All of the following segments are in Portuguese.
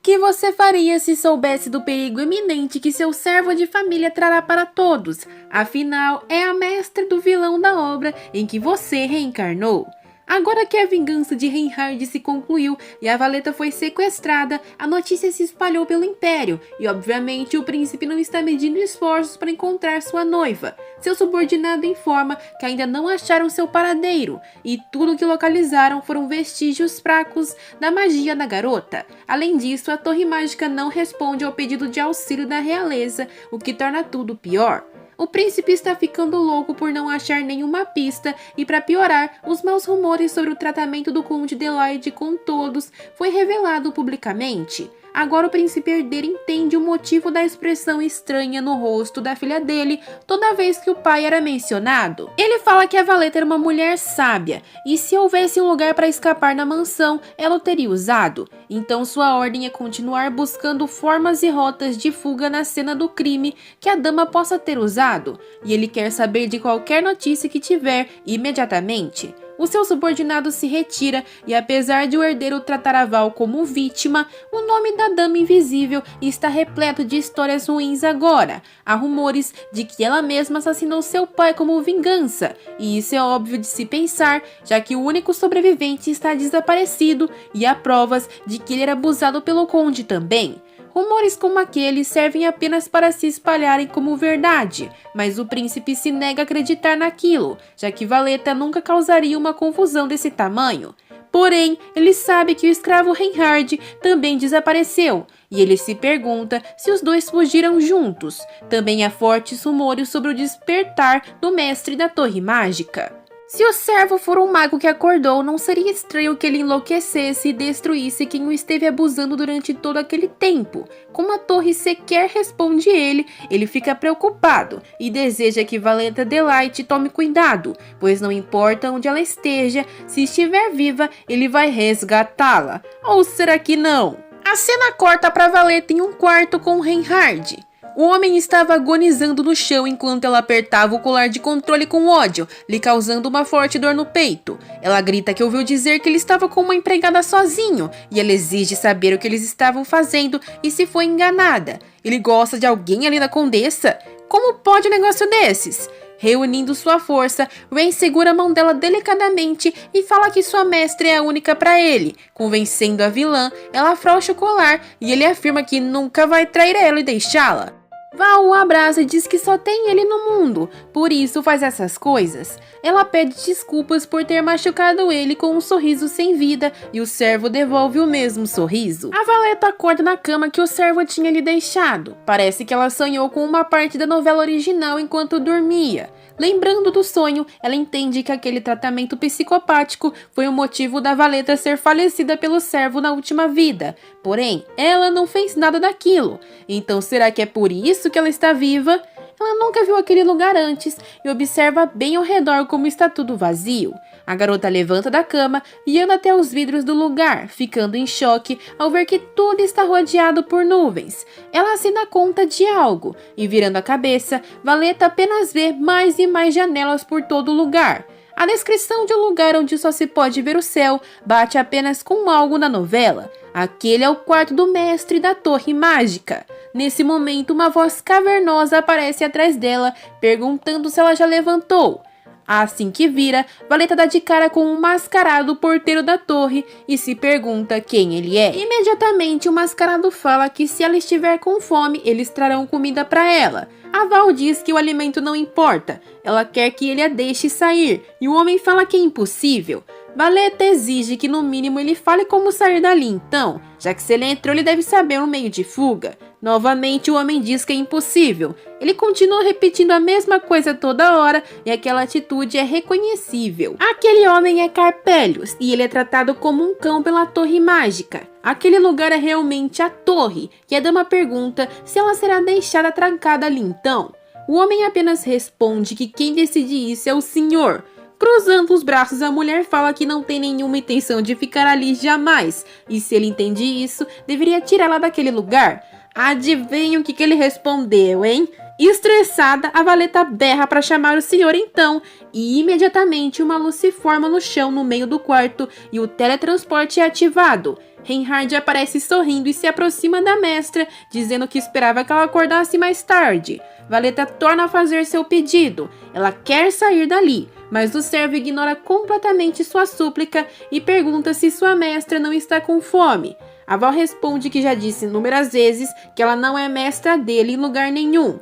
que você faria se soubesse do perigo iminente que seu servo de família trará para todos? Afinal, é a mestra do vilão da obra em que você reencarnou. Agora que a vingança de Reinhard se concluiu e a Valeta foi sequestrada, a notícia se espalhou pelo Império e, obviamente, o príncipe não está medindo esforços para encontrar sua noiva. Seu subordinado informa que ainda não acharam seu paradeiro e tudo que localizaram foram vestígios fracos da magia da garota. Além disso, a Torre Mágica não responde ao pedido de auxílio da realeza, o que torna tudo pior. O príncipe está ficando louco por não achar nenhuma pista e, para piorar, os maus rumores sobre o tratamento do Conde Delight com todos foi revelado publicamente. Agora o príncipe herdeiro entende o motivo da expressão estranha no rosto da filha dele toda vez que o pai era mencionado. Ele fala que a Valeta era uma mulher sábia e se houvesse um lugar para escapar na mansão, ela o teria usado. Então sua ordem é continuar buscando formas e rotas de fuga na cena do crime que a dama possa ter usado. E ele quer saber de qualquer notícia que tiver imediatamente. O seu subordinado se retira e, apesar de o herdeiro tratar a Val como vítima, o nome da Dama Invisível está repleto de histórias ruins agora. Há rumores de que ela mesma assassinou seu pai como vingança, e isso é óbvio de se pensar, já que o único sobrevivente está desaparecido e há provas de que ele era abusado pelo conde também. Rumores como aqueles servem apenas para se espalharem como verdade, mas o príncipe se nega a acreditar naquilo, já que Valeta nunca causaria uma confusão desse tamanho. Porém, ele sabe que o escravo Reinhard também desapareceu, e ele se pergunta se os dois fugiram juntos. Também há fortes rumores sobre o despertar do mestre da Torre Mágica. Se o servo for um mago que acordou, não seria estranho que ele enlouquecesse e destruísse quem o esteve abusando durante todo aquele tempo. Como a torre sequer responde ele fica preocupado e deseja que Valeta Delight tome cuidado, pois não importa onde ela esteja, se estiver viva, ele vai resgatá-la. Ou será que não? A cena corta para Valeta em um quarto com Reinhard. O homem estava agonizando no chão enquanto ela apertava o colar de controle com ódio, lhe causando uma forte dor no peito. Ela grita que ouviu dizer que ele estava com uma empregada sozinho, e ela exige saber o que eles estavam fazendo e se foi enganada. Ele gosta de alguém ali na Condessa? Como pode um negócio desses? Reunindo sua força, Rain segura a mão dela delicadamente e fala que sua mestra é a única para ele. Convencendo a vilã, ela afrouxa o colar e ele afirma que nunca vai trair ela e deixá-la. Val o abraça e diz que só tem ele no mundo, por isso faz essas coisas. Ela pede desculpas por ter machucado ele com um sorriso sem vida e o servo devolve o mesmo sorriso. A Valeta acorda na cama que o servo tinha lhe deixado. Parece que ela sonhou com uma parte da novela original enquanto dormia. Lembrando do sonho, ela entende que aquele tratamento psicopático foi o motivo da Valeta ser falecida pelo servo na última vida. Porém, ela não fez nada daquilo. Então será que é por isso que ela está viva? Ela nunca viu aquele lugar antes e observa bem ao redor como está tudo vazio. A garota levanta da cama e anda até os vidros do lugar, ficando em choque ao ver que tudo está rodeado por nuvens. Ela se dá conta de algo e, virando a cabeça, Valeta apenas vê mais e mais janelas por todo o lugar. A descrição de um lugar onde só se pode ver o céu bate apenas com algo na novela. Aquele é o quarto do mestre da Torre Mágica. Nesse momento, uma voz cavernosa aparece atrás dela, perguntando se ela já levantou. Assim que vira, Valeta dá de cara com um mascarado porteiro da torre e se pergunta quem ele é. Imediatamente, o mascarado fala que se ela estiver com fome, eles trarão comida para ela. A Val diz que o alimento não importa, ela quer que ele a deixe sair, e o homem fala que é impossível. Valeta exige que no mínimo ele fale como sair dali então, já que se ele entrou ele deve saber um meio de fuga. Novamente o homem diz que é impossível. Ele continua repetindo a mesma coisa toda hora e aquela atitude é reconhecível. Aquele homem é Carpelius e ele é tratado como um cão pela Torre Mágica. Aquele lugar é realmente a torre e a dama pergunta se ela será deixada trancada ali então. O homem apenas responde que quem decide isso é o senhor. Cruzando os braços, a mulher fala que não tem nenhuma intenção de ficar ali jamais, e se ele entende isso, deveria tirá-la daquele lugar. Adivinha o que ele respondeu, hein? Estressada, a Valeta berra para chamar o senhor então, e imediatamente uma luz se forma no chão no meio do quarto e o teletransporte é ativado. Reinhard aparece sorrindo e se aproxima da mestra, dizendo que esperava que ela acordasse mais tarde. Valeta torna a fazer seu pedido. Ela quer sair dali, mas o servo ignora completamente sua súplica e pergunta se sua mestra não está com fome. A Val responde que já disse inúmeras vezes que ela não é mestra dele em lugar nenhum.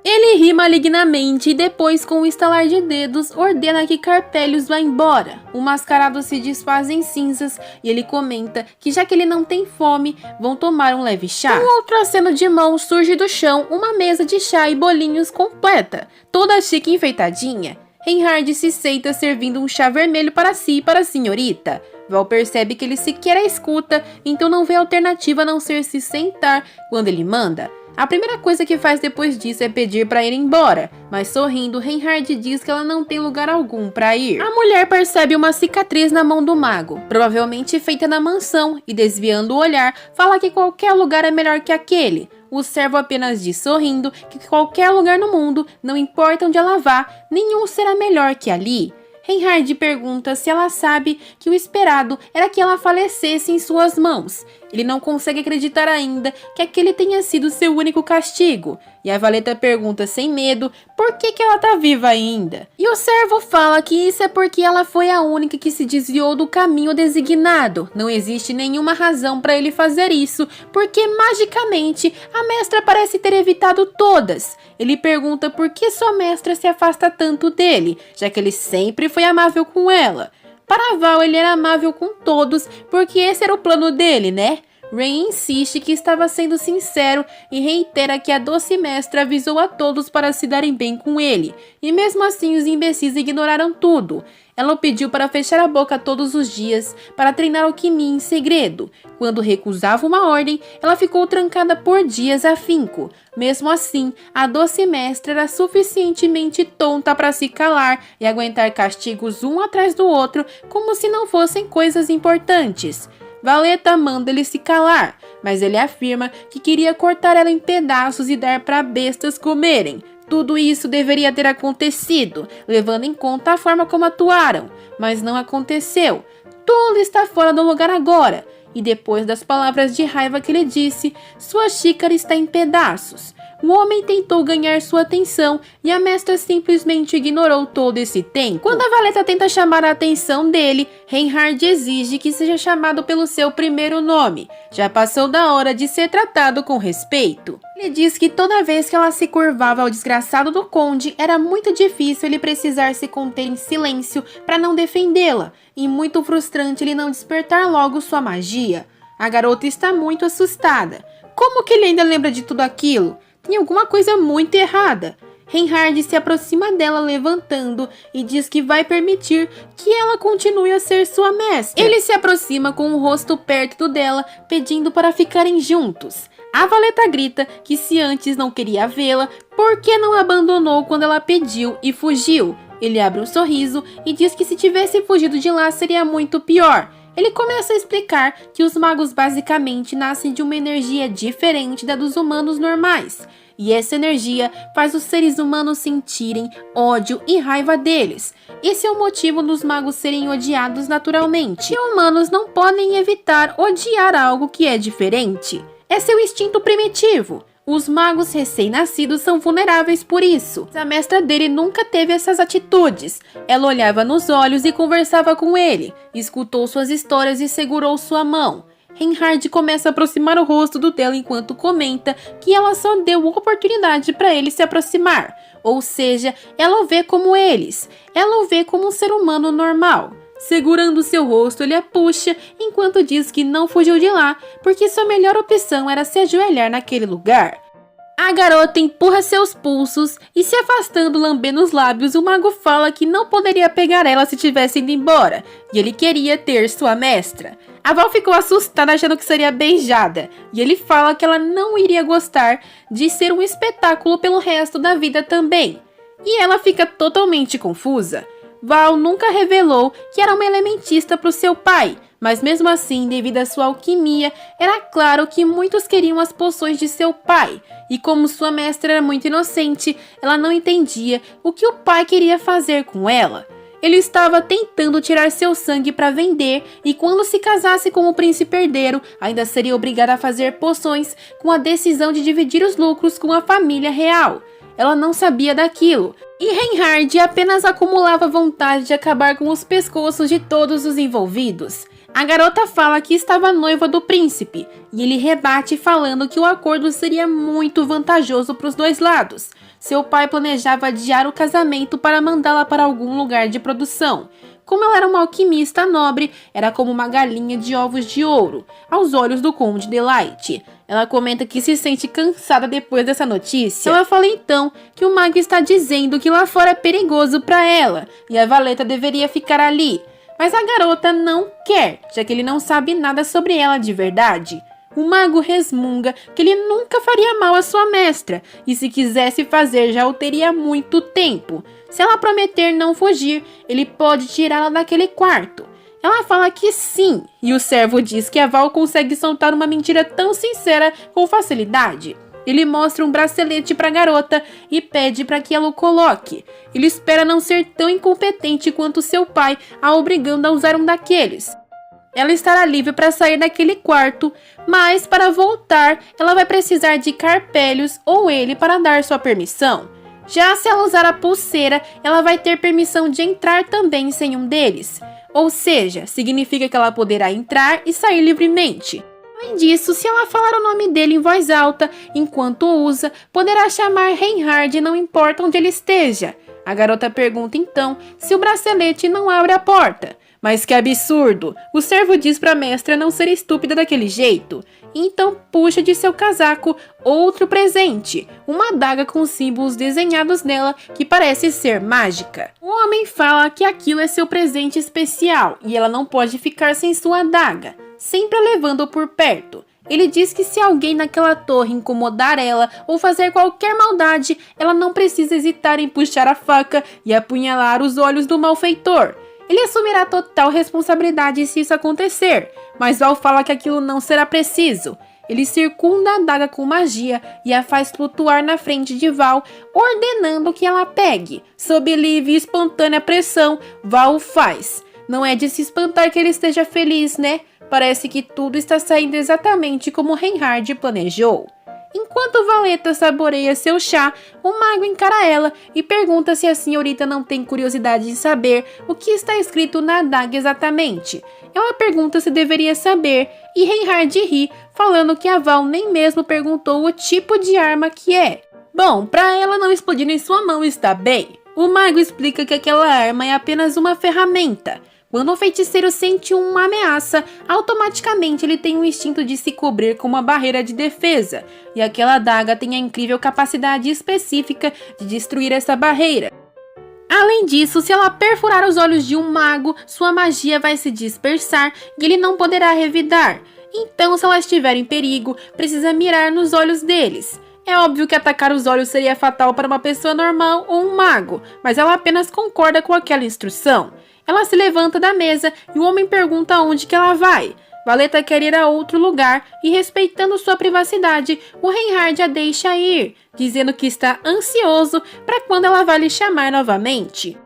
Ele ri malignamente e depois, com um estalar de dedos, ordena que Carpelius vá embora. O mascarado se desfaz em cinzas e ele comenta que, já que ele não tem fome, vão tomar um leve chá. Um outro aceno de mão surge do chão uma mesa de chá e bolinhos completa, toda chique e enfeitadinha. Reinhard se senta servindo um chá vermelho para si e para a senhorita. Val percebe que ele sequer a escuta, então não vê alternativa a não ser se sentar quando ele manda. A primeira coisa que faz depois disso é pedir para ir embora, mas sorrindo, Reinhard diz que ela não tem lugar algum para ir. A mulher percebe uma cicatriz na mão do mago, provavelmente feita na mansão, e desviando o olhar, fala que qualquer lugar é melhor que aquele. O servo apenas diz sorrindo que qualquer lugar no mundo, não importa onde ela vá, nenhum será melhor que ali. Reinhard pergunta se ela sabe que o esperado era que ela falecesse em suas mãos. Ele não consegue acreditar ainda que aquele tenha sido seu único castigo. E a Valeta pergunta sem medo por que ela tá viva ainda. E o servo fala que isso é porque ela foi a única que se desviou do caminho designado. Não existe nenhuma razão para ele fazer isso, porque magicamente a mestra parece ter evitado todas. Ele pergunta por que sua mestra se afasta tanto dele, já que ele sempre foi amável com ela. Para Val, ele era amável com todos, porque esse era o plano dele, né? Rain insiste que estava sendo sincero e reitera que a doce mestra avisou a todos para se darem bem com ele, e mesmo assim os imbecis ignoraram tudo. Ela o pediu para fechar a boca todos os dias, para treinar alquimia em segredo. Quando recusava uma ordem, ela ficou trancada por dias afinco. Mesmo assim, a doce mestra era suficientemente tonta para se calar e aguentar castigos um atrás do outro, como se não fossem coisas importantes. Valeta manda ele se calar, mas ele afirma que queria cortar ela em pedaços e dar para bestas comerem. Tudo isso deveria ter acontecido, levando em conta a forma como atuaram, mas não aconteceu. Tudo está fora do lugar agora, e depois das palavras de raiva que ele disse, sua xícara está em pedaços. O homem tentou ganhar sua atenção e a mestra simplesmente ignorou todo esse tempo. Quando a Valeta tenta chamar a atenção dele, Reinhard exige que seja chamado pelo seu primeiro nome. Já passou da hora de ser tratado com respeito. Ele diz que toda vez que ela se curvava ao desgraçado do conde, era muito difícil ele precisar se conter em silêncio para não defendê-la, e muito frustrante ele não despertar logo sua magia. A garota está muito assustada. Como que ele ainda lembra de tudo aquilo? Tem alguma coisa muito errada. Reinhard se aproxima dela levantando e diz que vai permitir que ela continue a ser sua mestra. Ele se aproxima com o rosto perto dela, pedindo para ficarem juntos. A Valeta grita que se antes não queria vê-la, por que não abandonou quando ela pediu e fugiu? Ele abre um sorriso e diz que se tivesse fugido de lá seria muito pior. Ele começa a explicar que os magos basicamente nascem de uma energia diferente da dos humanos normais. E essa energia faz os seres humanos sentirem ódio e raiva deles. Esse é o motivo dos magos serem odiados naturalmente. E humanos não podem evitar odiar algo que é diferente. É seu instinto primitivo. Os magos recém-nascidos são vulneráveis por isso. A mestra dele nunca teve essas atitudes. Ela olhava nos olhos e conversava com ele, escutou suas histórias e segurou sua mão. Reinhard começa a aproximar o rosto do dela enquanto comenta que ela só deu oportunidade para ele se aproximar. Ou seja, ela o vê como eles. Ela o vê como um ser humano normal. Segurando seu rosto, ele a puxa, enquanto diz que não fugiu de lá, porque sua melhor opção era se ajoelhar naquele lugar. A garota empurra seus pulsos e, se afastando lambendo os lábios, o mago fala que não poderia pegar ela se tivesse ido embora, e ele queria ter sua mestra. A Val ficou assustada achando que seria beijada, e ele fala que ela não iria gostar de ser um espetáculo pelo resto da vida também. E ela fica totalmente confusa. Val nunca revelou que era uma elementista para o seu pai, mas mesmo assim, devido à sua alquimia, era claro que muitos queriam as poções de seu pai, e como sua mestra era muito inocente, ela não entendia o que o pai queria fazer com ela. Ele estava tentando tirar seu sangue para vender e quando se casasse com o príncipe herdeiro, ainda seria obrigada a fazer poções com a decisão de dividir os lucros com a família real. Ela não sabia daquilo, e Reinhard apenas acumulava vontade de acabar com os pescoços de todos os envolvidos. A garota fala que estava noiva do príncipe, e ele rebate falando que o acordo seria muito vantajoso para os dois lados. Seu pai planejava adiar o casamento para mandá-la para algum lugar de produção. Como ela era uma alquimista nobre, era como uma galinha de ovos de ouro, aos olhos do Conde Delight. Ela comenta que se sente cansada depois dessa notícia. Ela fala então que o mago está dizendo que lá fora é perigoso para ela, e a valeta deveria ficar ali. Mas a garota não quer, já que ele não sabe nada sobre ela de verdade. O mago resmunga que ele nunca faria mal à sua mestra, e se quisesse fazer já o teria há muito tempo. Se ela prometer não fugir, ele pode tirá-la daquele quarto. Ela fala que sim, e o servo diz que a Val consegue soltar uma mentira tão sincera com facilidade. Ele mostra um bracelete para a garota e pede para que ela o coloque. Ele espera não ser tão incompetente quanto seu pai, a obrigando a usar um daqueles. Ela estará livre para sair daquele quarto, mas para voltar, ela vai precisar de Carpelius ou ele para dar sua permissão. Já se ela usar a pulseira, ela vai ter permissão de entrar também sem um deles. Ou seja, significa que ela poderá entrar e sair livremente. Além disso, se ela falar o nome dele em voz alta, enquanto o usa, poderá chamar Reinhard não importa onde ele esteja. A garota pergunta então se o bracelete não abre a porta. Mas que absurdo! O servo diz para a mestra não ser estúpida daquele jeito. Então puxa de seu casaco outro presente, uma adaga com símbolos desenhados nela que parece ser mágica. O homem fala que aquilo é seu presente especial e ela não pode ficar sem sua adaga, sempre a levando por perto. Ele diz que se alguém naquela torre incomodar ela ou fazer qualquer maldade, ela não precisa hesitar em puxar a faca e apunhalar os olhos do malfeitor. Ele assumirá total responsabilidade se isso acontecer, mas Val fala que aquilo não será preciso. Ele circunda a adaga com magia e a faz flutuar na frente de Val, ordenando que ela pegue. Sob livre e espontânea pressão, Val o faz. Não é de se espantar que ele esteja feliz, né? Parece que tudo está saindo exatamente como Reinhard planejou. Enquanto Valeta saboreia seu chá, o mago encara ela e pergunta se a senhorita não tem curiosidade em saber o que está escrito na adaga exatamente. Ela pergunta se deveria saber e Reinhard ri, falando que a Val nem mesmo perguntou o tipo de arma que é. Bom, para ela não explodir em sua mão está bem. O mago explica que aquela arma é apenas uma ferramenta. Quando o feiticeiro sente uma ameaça, automaticamente ele tem um instinto de se cobrir com uma barreira de defesa, e aquela adaga tem a incrível capacidade específica de destruir essa barreira. Além disso, se ela perfurar os olhos de um mago, sua magia vai se dispersar e ele não poderá revidar. Então, se ela estiver em perigo, precisa mirar nos olhos deles. É óbvio que atacar os olhos seria fatal para uma pessoa normal ou um mago, mas ela apenas concorda com aquela instrução. Ela se levanta da mesa e o homem pergunta aonde que ela vai. Valeta quer ir a outro lugar e, respeitando sua privacidade, o Reinhard a deixa ir, dizendo que está ansioso para quando ela vai lhe chamar novamente.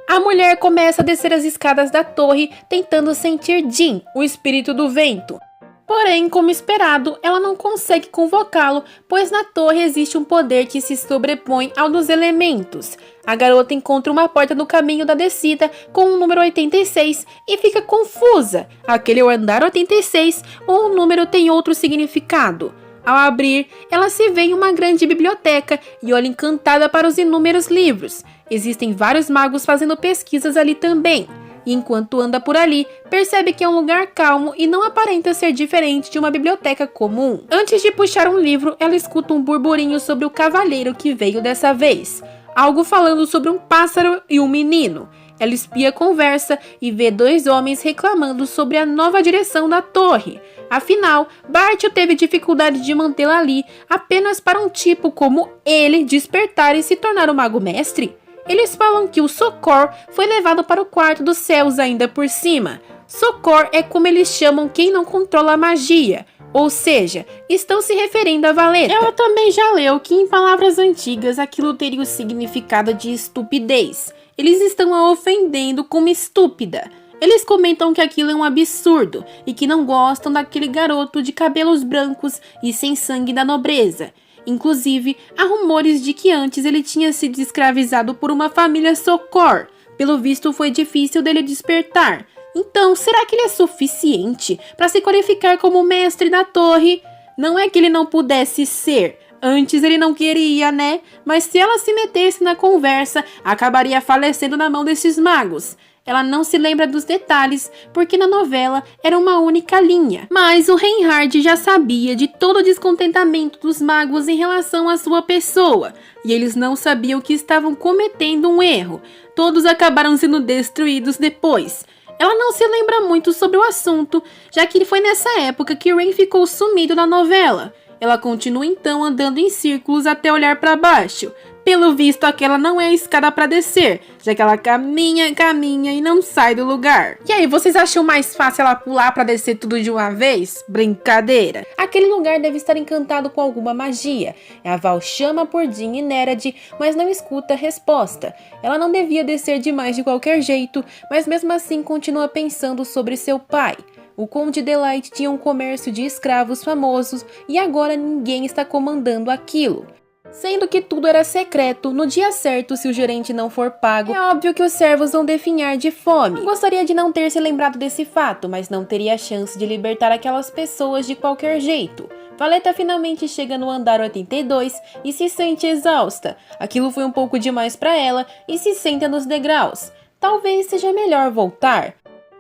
A mulher começa a descer as escadas da torre, tentando sentir Jin, o espírito do vento. Porém, como esperado, ela não consegue convocá-lo, pois na torre existe um poder que se sobrepõe ao dos elementos. A garota encontra uma porta no caminho da descida com o número 86 e fica confusa. Aquele é o andar 86 ou o número tem outro significado? Ao abrir, ela se vê em uma grande biblioteca e olha encantada para os inúmeros livros. Existem vários magos fazendo pesquisas ali também. E enquanto anda por ali, percebe que é um lugar calmo e não aparenta ser diferente de uma biblioteca comum. Antes de puxar um livro, ela escuta um burburinho sobre o cavaleiro que veio dessa vez. Algo falando sobre um pássaro e um menino. Ela espia a conversa e vê dois homens reclamando sobre a nova direção da torre. Afinal, Bartio teve dificuldade de mantê-la ali apenas para um tipo como ele despertar e se tornar o mago mestre. Eles falam que o Socor foi levado para o quarto dos céus ainda por cima. Socor é como eles chamam quem não controla a magia. Ou seja, estão se referindo a Valeta. Ela também já leu que em palavras antigas aquilo teria o significado de estupidez. eles estão a ofendendo como estúpida. Eles comentam que aquilo é um absurdo e que não gostam daquele garoto de cabelos brancos e sem sangue da nobreza. Inclusive, há rumores de que antes ele tinha sido escravizado por uma família Socor. Pelo visto, foi difícil dele despertar. Então, será que ele é suficiente para se qualificar como mestre da torre? Não é que ele não pudesse ser. Antes ele não queria, né? Mas se ela se metesse na conversa, acabaria falecendo na mão desses magos. Ela não se lembra dos detalhes, porque na novela era uma única linha. Mas o Reinhard já sabia de todo o descontentamento dos magos em relação à sua pessoa. E eles não sabiam que estavam cometendo um erro. Todos acabaram sendo destruídos depois. Ela não se lembra muito sobre o assunto, já que foi nessa época que Rain ficou sumido na novela. Ela continua então andando em círculos até olhar para baixo. Pelo visto, aquela não é a escada para descer, já que ela caminha e não sai do lugar. E aí, vocês acham mais fácil ela pular para descer tudo de uma vez? Brincadeira! Aquele lugar deve estar encantado com alguma magia. A Val chama por Jean e Nerad, mas não escuta a resposta. Ela não devia descer demais de qualquer jeito, mas mesmo assim continua pensando sobre seu pai. O Conde Delight tinha um comércio de escravos famosos e agora ninguém está comandando aquilo. Sendo que tudo era secreto, no dia certo, se o gerente não for pago, é óbvio que os servos vão definhar de fome. Eu gostaria de não ter se lembrado desse fato, mas não teria a chance de libertar aquelas pessoas de qualquer jeito. Valeta finalmente chega no andar 82 e se sente exausta. Aquilo foi um pouco demais para ela e se senta nos degraus. Talvez seja melhor voltar.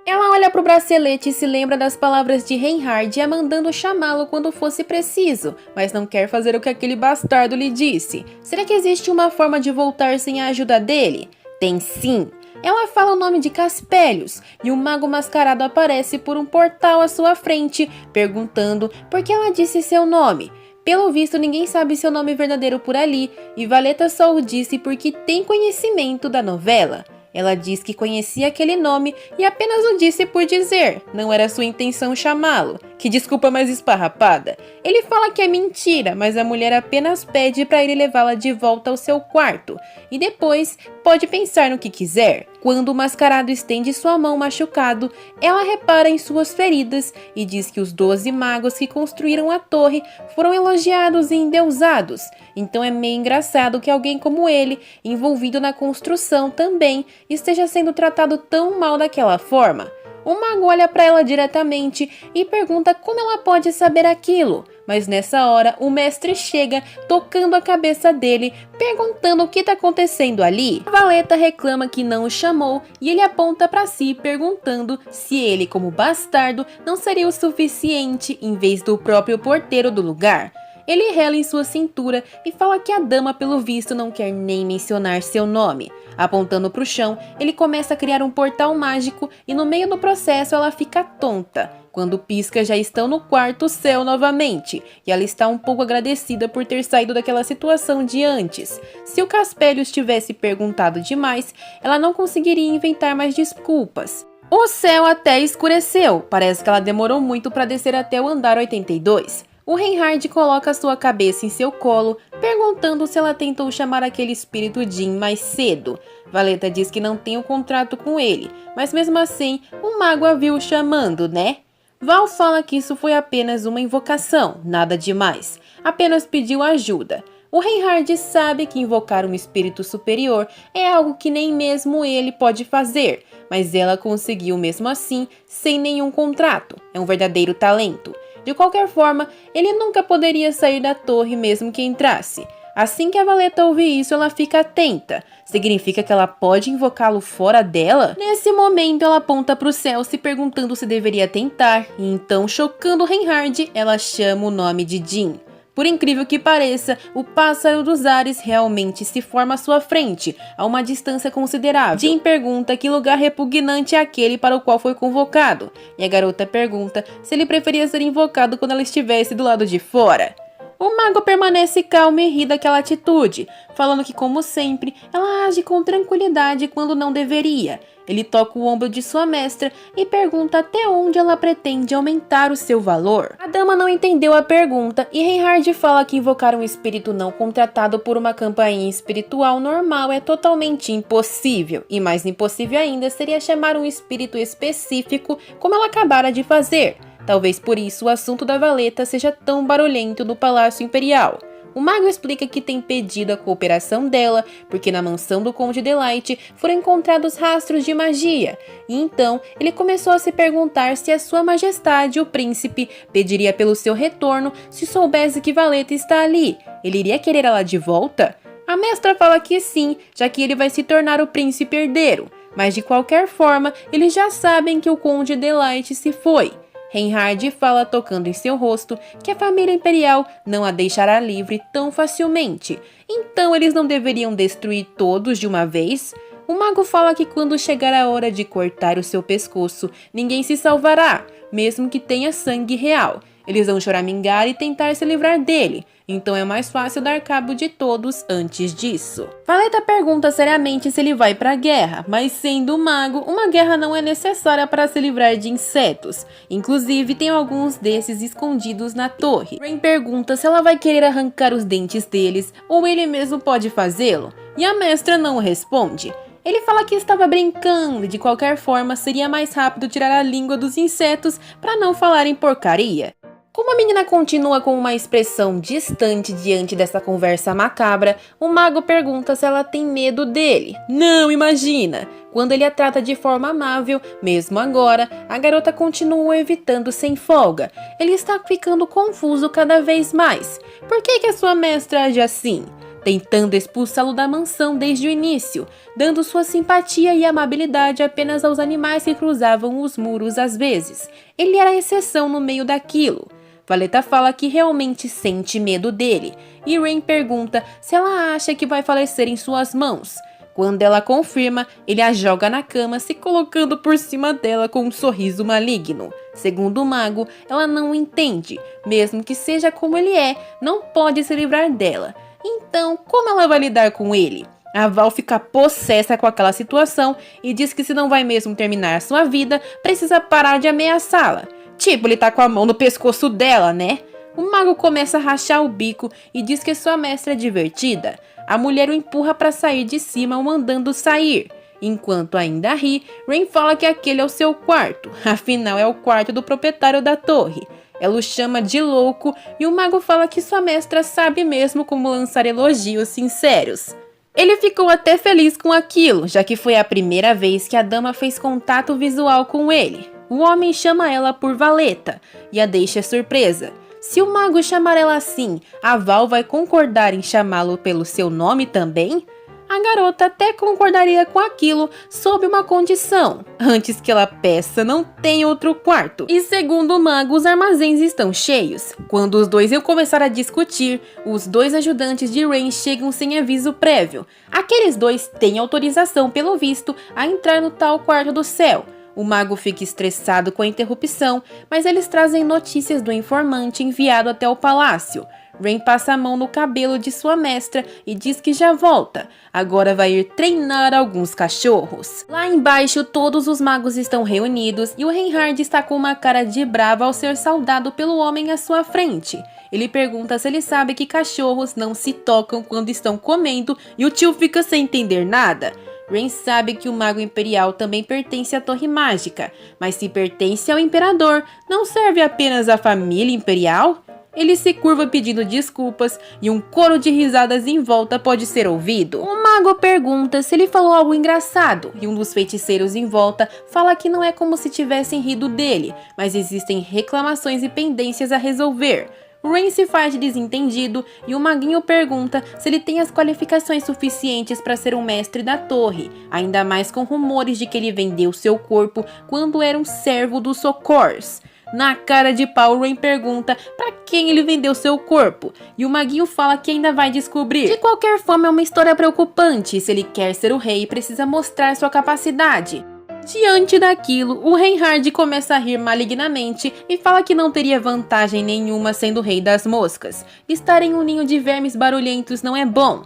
Ela olha para o bracelete e se lembra das palavras de Reinhard a mandando chamá-lo quando fosse preciso, mas não quer fazer o que aquele bastardo lhe disse. Será que existe uma forma de voltar sem a ajuda dele? Tem sim! Ela fala o nome de Caspélios e o mago mascarado aparece por um portal à sua frente, perguntando por que ela disse seu nome. Pelo visto, ninguém sabe seu nome verdadeiro por ali, e Valeta só o disse porque tem conhecimento da novela. Ela diz que conhecia aquele nome e apenas o disse por dizer, não era sua intenção chamá-lo. Que desculpa mais esparrapada. Ele fala que é mentira, mas a mulher apenas pede para ele levá-la de volta ao seu quarto. E depois pode pensar no que quiser. Quando o mascarado estende sua mão machucado, ela repara em suas feridas e diz que os 12 magos que construíram a torre foram elogiados e endeusados. Então é meio engraçado que alguém como ele, envolvido na construção também, esteja sendo tratado tão mal daquela forma. O mago olha para ela diretamente e pergunta como ela pode saber aquilo. Mas nessa hora, o mestre chega, tocando a cabeça dele, perguntando o que está acontecendo ali. A Valeta reclama que não o chamou e ele aponta para si, perguntando se ele, como bastardo, não seria o suficiente em vez do próprio porteiro do lugar. Ele rela em sua cintura e fala que a dama, pelo visto, não quer nem mencionar seu nome. Apontando para o chão, ele começa a criar um portal mágico e no meio do processo ela fica tonta. Quando pisca, já estão no quarto céu novamente, e ela está um pouco agradecida por ter saído daquela situação de antes. Se o Caspélios tivesse perguntado demais, ela não conseguiria inventar mais desculpas. O céu até escureceu, parece que ela demorou muito para descer até o andar 82. O Reinhard coloca sua cabeça em seu colo, perguntando se ela tentou chamar aquele espírito Jean mais cedo. Valeta diz que não tem um contrato com ele, mas mesmo assim, o mago a viu chamando, né? Val fala que isso foi apenas uma invocação, nada demais. Apenas pediu ajuda. O Reinhard sabe que invocar um espírito superior é algo que nem mesmo ele pode fazer, mas ela conseguiu mesmo assim, sem nenhum contrato. É um verdadeiro talento. De qualquer forma, ele nunca poderia sair da torre mesmo que entrasse. Assim que a Valeta ouve isso, ela fica atenta. Significa que ela pode invocá-lo fora dela? Nesse momento, ela aponta para o céu se perguntando se deveria tentar. E então, chocando Reinhard, ela chama o nome de Jean. Por incrível que pareça, o pássaro dos ares realmente se forma à sua frente, a uma distância considerável. Jean pergunta que lugar repugnante é aquele para o qual foi convocado, e a garota pergunta se ele preferia ser invocado quando ela estivesse do lado de fora. O mago permanece calmo e ri daquela atitude, falando que, como sempre, ela age com tranquilidade quando não deveria. Ele toca o ombro de sua mestra e pergunta até onde ela pretende aumentar o seu valor. A dama não entendeu a pergunta e Reinhard fala que invocar um espírito não contratado por uma campainha espiritual normal é totalmente impossível. E mais impossível ainda seria chamar um espírito específico como ela acabara de fazer. Talvez por isso o assunto da valeta seja tão barulhento no Palácio Imperial. O mago explica que tem pedido a cooperação dela, porque na mansão do Conde Delight foram encontrados rastros de magia, e então ele começou a se perguntar se a sua majestade, o príncipe, pediria pelo seu retorno se soubesse que Valeta está ali. Ele iria querer ela de volta? A mestra fala que sim, já que ele vai se tornar o príncipe herdeiro, mas de qualquer forma, eles já sabem que o Conde Delight se foi. Reinhard fala tocando em seu rosto que a família imperial não a deixará livre tão facilmente, então eles não deveriam destruir todos de uma vez? O mago fala que quando chegar a hora de cortar o seu pescoço, ninguém se salvará, mesmo que tenha sangue real. Eles vão choramingar e tentar se livrar dele, então é mais fácil dar cabo de todos antes disso. Valeta pergunta seriamente se ele vai para a guerra, mas sendo mago, uma guerra não é necessária para se livrar de insetos. Inclusive, tem alguns desses escondidos na torre. Rain pergunta se ela vai querer arrancar os dentes deles ou ele mesmo pode fazê-lo, e a mestra não responde. Ele fala que estava brincando e de qualquer forma seria mais rápido tirar a língua dos insetos para não falarem porcaria. Como a menina continua com uma expressão distante diante dessa conversa macabra, o mago pergunta se ela tem medo dele. Não, imagina! Quando ele a trata de forma amável, mesmo agora, a garota continua o evitando sem folga. Ele está ficando confuso cada vez mais. Por que a sua mestra age assim? Tentando expulsá-lo da mansão desde o início, dando sua simpatia e amabilidade apenas aos animais que cruzavam os muros às vezes. Ele era a exceção no meio daquilo. Valeta fala que realmente sente medo dele, e Rain pergunta se ela acha que vai falecer em suas mãos. Quando ela confirma, ele a joga na cama, se colocando por cima dela com um sorriso maligno. Segundo o mago, ela não entende, mesmo que seja como ele é, não pode se livrar dela. Então, como ela vai lidar com ele? A Val fica possessa com aquela situação e diz que se não vai mesmo terminar sua vida, precisa parar de ameaçá-la. Tipo, ele tá com a mão no pescoço dela, né? O mago começa a rachar o bico e diz que sua mestra é divertida. A mulher o empurra para sair de cima, o mandando sair. Enquanto ainda ri, Rain fala que aquele é o seu quarto. Afinal, é o quarto do proprietário da torre. Ela o chama de louco e o mago fala que sua mestra sabe mesmo como lançar elogios sinceros. Ele ficou até feliz com aquilo, já que foi a primeira vez que a dama fez contato visual com ele. O homem chama ela por Valeta e a deixa surpresa. Se o mago chamar ela assim, a Val vai concordar em chamá-lo pelo seu nome também? A garota até concordaria com aquilo sob uma condição: antes que ela peça, não tem outro quarto. E segundo o mago, os armazéns estão cheios. Quando os dois iam começar a discutir, os dois ajudantes de Rain chegam sem aviso prévio. Aqueles dois têm autorização, pelo visto, a entrar no tal quarto do céu. O mago fica estressado com a interrupção, mas eles trazem notícias do informante enviado até o palácio. Rain passa a mão no cabelo de sua mestra e diz que já volta. Agora vai ir treinar alguns cachorros. Lá embaixo, todos os magos estão reunidos e o Reinhard está com uma cara de brava ao ser saudado pelo homem à sua frente. Ele pergunta se ele sabe que cachorros não se tocam quando estão comendo e o tio fica sem entender nada. Rain sabe que o mago imperial também pertence à Torre Mágica, mas se pertence ao imperador, não serve apenas à família imperial? Ele se curva pedindo desculpas e um coro de risadas em volta pode ser ouvido. O mago pergunta se ele falou algo engraçado e um dos feiticeiros em volta fala que não é como se tivessem rido dele, mas existem reclamações e pendências a resolver. Rain se faz de desentendido e o maguinho pergunta se ele tem as qualificações suficientes para ser um mestre da torre, ainda mais com rumores de que ele vendeu seu corpo quando era um servo dos Socors. Na cara de pau, Rain pergunta para quem ele vendeu seu corpo, e o maguinho fala que ainda vai descobrir. De qualquer forma, é uma história preocupante. Se ele quer ser o rei, precisa mostrar sua capacidade. Diante daquilo, o Reinhard começa a rir malignamente e fala que não teria vantagem nenhuma sendo o rei das moscas. Estar em um ninho de vermes barulhentos não é bom.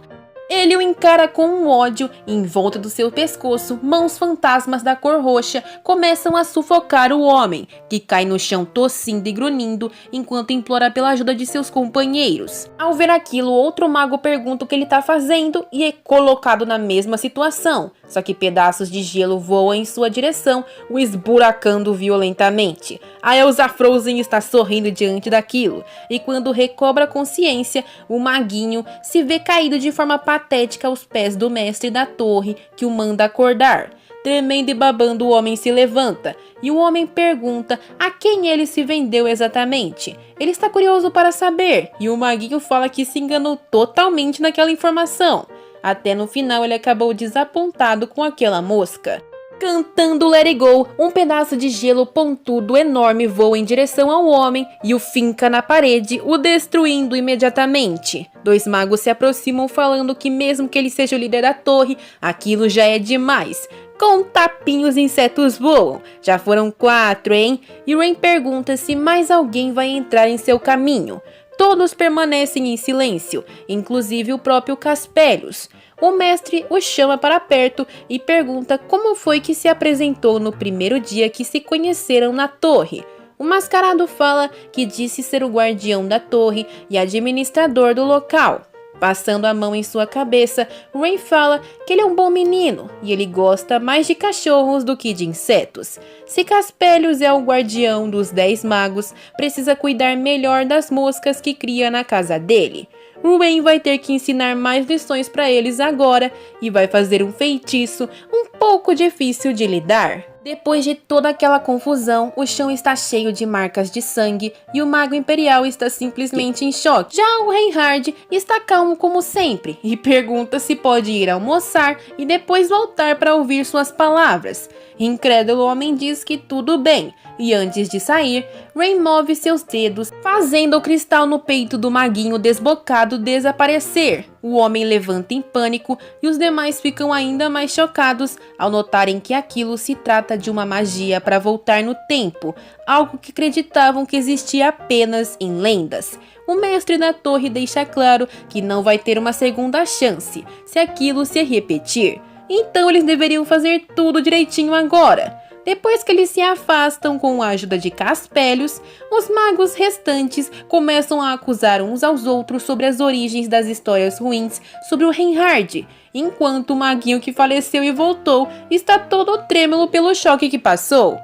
Ele o encara com um ódio e em volta do seu pescoço, mãos fantasmas da cor roxa começam a sufocar o homem, que cai no chão tossindo e grunhindo enquanto implora pela ajuda de seus companheiros. Ao ver aquilo, outro mago pergunta o que ele está fazendo e é colocado na mesma situação, só que pedaços de gelo voam em sua direção, o esburacando violentamente. A Elsa Frozen está sorrindo diante daquilo, e quando recobra a consciência, o maguinho se vê caído de forma patética aos pés do mestre da torre, que o manda acordar. Tremendo e babando, o homem se levanta, e o homem pergunta a quem ele se vendeu exatamente. Ele está curioso para saber, e o maguinho fala que se enganou totalmente naquela informação. Até no final ele acabou desapontado com aquela mosca. Cantando Let It Go, um pedaço de gelo pontudo enorme voa em direção ao homem e o finca na parede, o destruindo imediatamente. Dois magos se aproximam falando que mesmo que ele seja o líder da torre, aquilo já é demais. Com um tapinho os insetos voam. Já foram 4, hein? E Rain pergunta se mais alguém vai entrar em seu caminho. Todos permanecem em silêncio, inclusive o próprio Casperius. O mestre o chama para perto e pergunta como foi que se apresentou no primeiro dia que se conheceram na torre. O mascarado fala que disse ser o guardião da torre e administrador do local. Passando a mão em sua cabeça, Rain fala que ele é um bom menino e ele gosta mais de cachorros do que de insetos. Se Casperius é o guardião dos 10 magos, precisa cuidar melhor das moscas que cria na casa dele. Rain vai ter que ensinar mais lições para eles agora e vai fazer um feitiço um pouco difícil de lidar. Depois de toda aquela confusão, o chão está cheio de marcas de sangue e o mago imperial está simplesmente em choque. Já o Reinhard está calmo como sempre e pergunta se pode ir almoçar e depois voltar para ouvir suas palavras. Incrédulo, o homem diz que tudo bem e antes de sair, Rain move seus dedos, fazendo o cristal no peito do maguinho desbocado desaparecer. O homem levanta em pânico e os demais ficam ainda mais chocados ao notarem que aquilo se trata de uma magia para voltar no tempo, algo que acreditavam que existia apenas em lendas. O mestre da torre deixa claro que não vai ter uma segunda chance se aquilo se repetir. Então eles deveriam fazer tudo direitinho agora. Depois que eles se afastam com a ajuda de Casperius, os magos restantes começam a acusar uns aos outros sobre as origens das histórias ruins sobre o Reinhard, enquanto o maguinho que faleceu e voltou está todo trêmulo pelo choque que passou.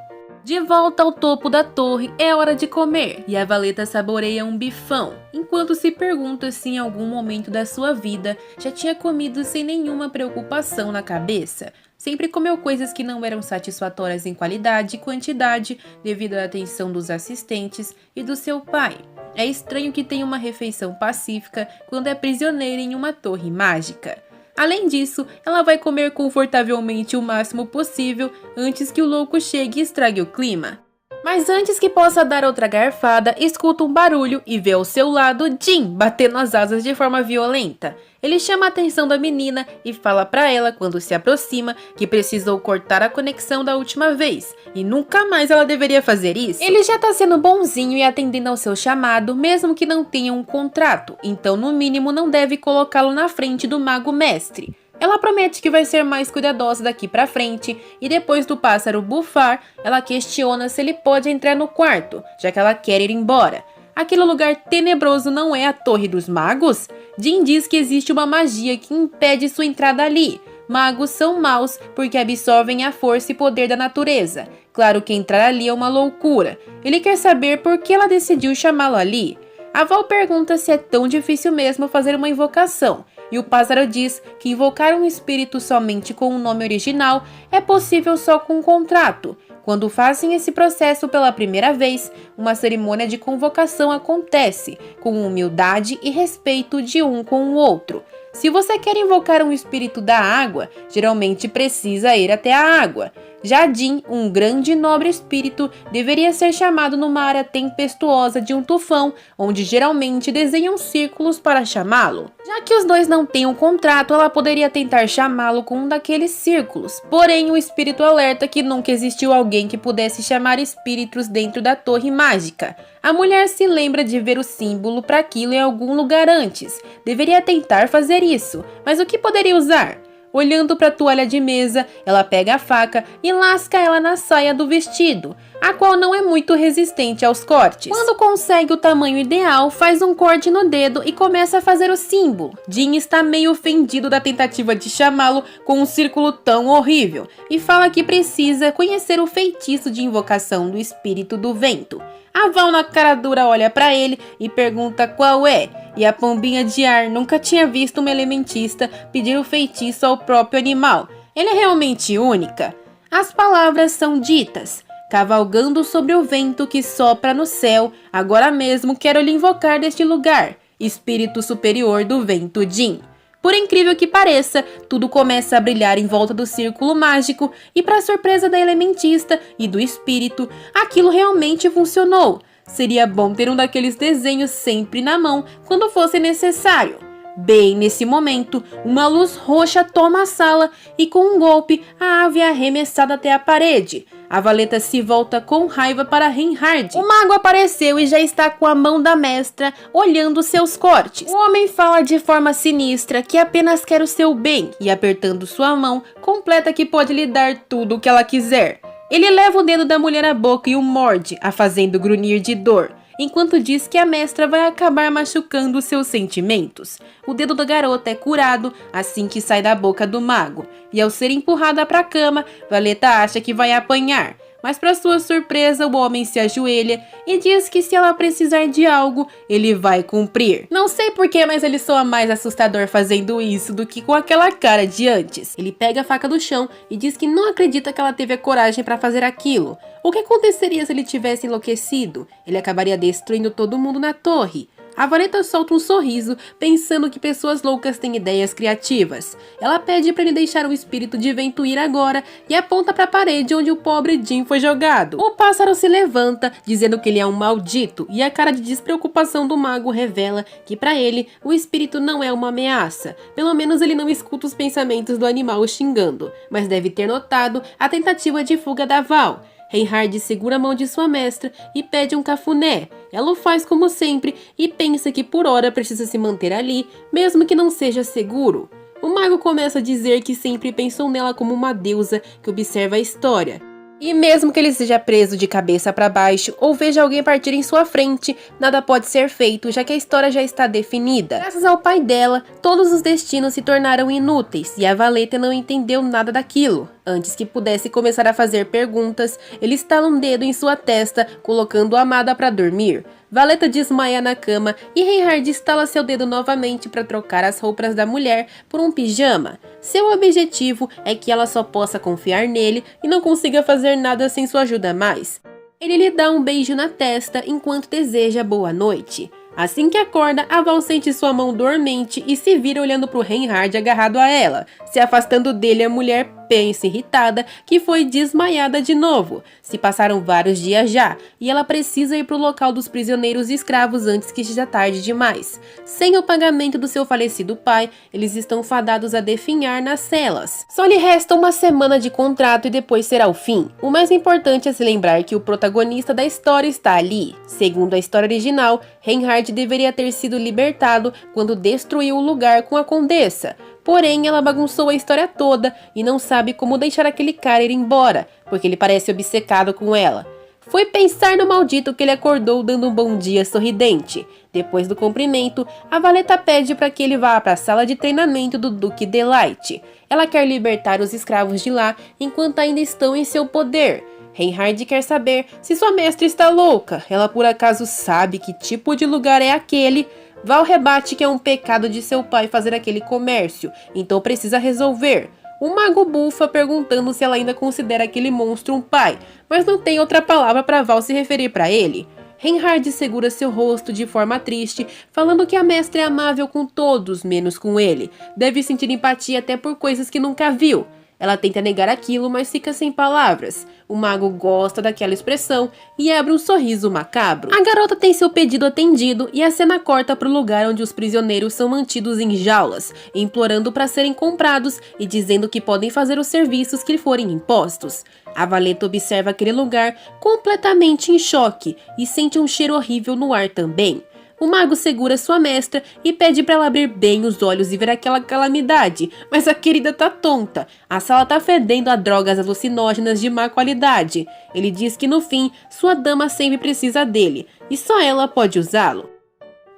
De volta ao topo da torre, é hora de comer, e a Valeta saboreia um bifão, enquanto se pergunta se em algum momento da sua vida já tinha comido sem nenhuma preocupação na cabeça. Sempre comeu coisas que não eram satisfatórias em qualidade e quantidade devido à atenção dos assistentes e do seu pai. É estranho que tenha uma refeição pacífica quando é prisioneira em uma torre mágica. Além disso, ela vai comer confortavelmente o máximo possível antes que o louco chegue e estrague o clima. Mas antes que possa dar outra garfada, escuta um barulho e vê ao seu lado Jim batendo as asas de forma violenta. Ele chama a atenção da menina e fala pra ela, quando se aproxima, que precisou cortar a conexão da última vez e nunca mais ela deveria fazer isso. Ele já tá sendo bonzinho e atendendo ao seu chamado, mesmo que não tenha um contrato, então no mínimo não deve colocá-lo na frente do mago mestre. Ela promete que vai ser mais cuidadosa daqui pra frente e depois do pássaro bufar, ela questiona se ele pode entrar no quarto, já que ela quer ir embora. Aquele lugar tenebroso não é a Torre dos Magos? Jim diz que existe uma magia que impede sua entrada ali. Magos são maus porque absorvem a força e poder da natureza. Claro que entrar ali é uma loucura. Ele quer saber por que ela decidiu chamá-lo ali. A Val pergunta se é tão difícil mesmo fazer uma invocação. E o pássaro diz que invocar um espírito somente com um nome original é possível só com um contrato. Quando fazem esse processo pela primeira vez, uma cerimônia de convocação acontece, com humildade e respeito de um com o outro. Se você quer invocar um espírito da água, geralmente precisa ir até a água. Já Jin, um grande e nobre espírito, deveria ser chamado numa área tempestuosa de um tufão, onde geralmente desenham círculos para chamá-lo. Já que os dois não têm um contrato, ela poderia tentar chamá-lo com um daqueles círculos. Porém, o espírito alerta que nunca existiu alguém que pudesse chamar espíritos dentro da torre mágica. A mulher se lembra de ver o símbolo para aquilo em algum lugar antes. Deveria tentar fazer isso, mas o que poderia usar? Olhando para a toalha de mesa, ela pega a faca e lasca ela na saia do vestido, a qual não é muito resistente aos cortes. Quando consegue o tamanho ideal, faz um corte no dedo e começa a fazer o símbolo. Jin está meio ofendido da tentativa de chamá-lo com um círculo tão horrível e fala que precisa conhecer o feitiço de invocação do espírito do vento. A Val na cara dura olha para ele e pergunta qual é, e a pombinha de ar nunca tinha visto uma elementista pedir o feitiço ao próprio animal. Ela é realmente única. As palavras são ditas. Cavalgando sobre o vento que sopra no céu, agora mesmo quero lhe invocar deste lugar, espírito superior do vento Jin. Por incrível que pareça, tudo começa a brilhar em volta do círculo mágico e, para surpresa da elementista e do espírito, aquilo realmente funcionou. Seria bom ter um daqueles desenhos sempre na mão quando fosse necessário. Bem nesse momento, uma luz roxa toma a sala e, com um golpe, a ave é arremessada até a parede. A valeta se volta com raiva para Reinhard. O mago apareceu e já está com a mão da mestra, olhando seus cortes. O homem fala de forma sinistra que apenas quer o seu bem e, apertando sua mão, completa que pode lhe dar tudo o que ela quiser. Ele leva o dedo da mulher à boca e o morde, a fazendo grunhir de dor, enquanto diz que a mestra vai acabar machucando seus sentimentos. O dedo da garota é curado assim que sai da boca do mago, e ao ser empurrada para a cama, Valeta acha que vai apanhar. Mas para sua surpresa, o homem se ajoelha e diz que se ela precisar de algo, ele vai cumprir. Não sei porquê, mas ele soa mais assustador fazendo isso do que com aquela cara de antes. Ele pega a faca do chão e diz que não acredita que ela teve a coragem para fazer aquilo. O que aconteceria se ele tivesse enlouquecido? Ele acabaria destruindo todo mundo na torre. A Valeta solta um sorriso, pensando que pessoas loucas têm ideias criativas. Ela pede para ele deixar o espírito de vento ir agora e aponta para a parede onde o pobre Jin foi jogado. O pássaro se levanta, dizendo que ele é um maldito, e a cara de despreocupação do mago revela que para ele o espírito não é uma ameaça. Pelo menos ele não escuta os pensamentos do animal o xingando, mas deve ter notado a tentativa de fuga da Val. Reinhard segura a mão de sua mestra e pede um cafuné. Ela o faz como sempre e pensa que por hora precisa se manter ali, mesmo que não seja seguro. O mago começa a dizer que sempre pensou nela como uma deusa que observa a história. E mesmo que ele esteja preso de cabeça para baixo ou veja alguém partir em sua frente, nada pode ser feito, já que a história já está definida. Graças ao pai dela, todos os destinos se tornaram inúteis e a Valeta não entendeu nada daquilo. Antes que pudesse começar a fazer perguntas, ele estala um dedo em sua testa, colocando a amada para dormir. Valeta desmaia na cama e Reinhard estala seu dedo novamente para trocar as roupas da mulher por um pijama. Seu objetivo é que ela só possa confiar nele e não consiga fazer nada sem sua ajuda mais. Ele lhe dá um beijo na testa enquanto deseja boa noite. Assim que acorda, a Val sente sua mão dormente e se vira olhando para o Reinhard agarrado a ela. Se afastando dele, a mulher pensa irritada que foi desmaiada de novo. Se passaram vários dias já, e ela precisa ir para o local dos prisioneiros e escravos antes que seja tarde demais. Sem o pagamento do seu falecido pai, eles estão fadados a definhar nas celas. Só lhe resta uma semana de contrato e depois será o fim. O mais importante é se lembrar que o protagonista da história está ali. Segundo a história original, Reinhard deveria ter sido libertado quando destruiu o lugar com a condessa. Porém, ela bagunçou a história toda e não sabe como deixar aquele cara ir embora, porque ele parece obcecado com ela. Foi pensar no maldito que ele acordou dando um bom dia sorridente. Depois do cumprimento, a Valeta pede para que ele vá para a sala de treinamento do Duque Delight. Ela quer libertar os escravos de lá enquanto ainda estão em seu poder. Reinhard quer saber se sua mestra está louca. Ela por acaso sabe que tipo de lugar é aquele? Val rebate que é um pecado de seu pai fazer aquele comércio, então precisa resolver. O mago bufa perguntando se ela ainda considera aquele monstro um pai, mas não tem outra palavra para Val se referir para ele. Reinhard segura seu rosto de forma triste, falando que a mestra é amável com todos, menos com ele. Deve sentir empatia até por coisas que nunca viu. Ela tenta negar aquilo, mas fica sem palavras. O mago gosta daquela expressão e abre um sorriso macabro. A garota tem seu pedido atendido e a cena corta para o lugar onde os prisioneiros são mantidos em jaulas, implorando para serem comprados e dizendo que podem fazer os serviços que lhe forem impostos. A valeta observa aquele lugar completamente em choque e sente um cheiro horrível no ar também. O mago segura sua mestra e pede para ela abrir bem os olhos e ver aquela calamidade, mas a querida tá tonta. A sala tá fedendo a drogas alucinógenas de má qualidade. Ele diz que no fim, sua dama sempre precisa dele, e só ela pode usá-lo.